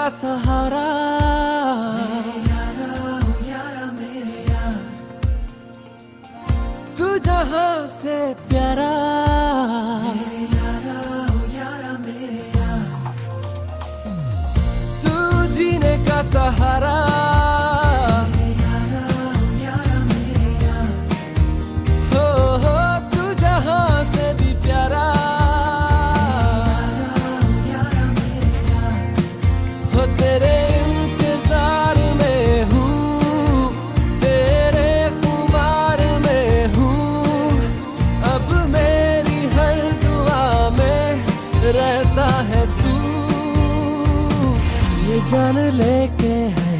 का सहारा, तू जहां से प्यारा, तू जीने का सहारा, हो तू जहां से भी प्यारा, हो तेरे इंतजार में हूँ, तेरे खुमार में हूँ, अब मेरी हर दुआ में रहता है तू, ये जान लेके है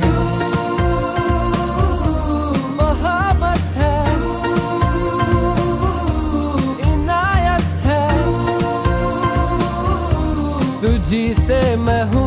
मोहब्बत है, इनायत है, तुझी से मैं हूँ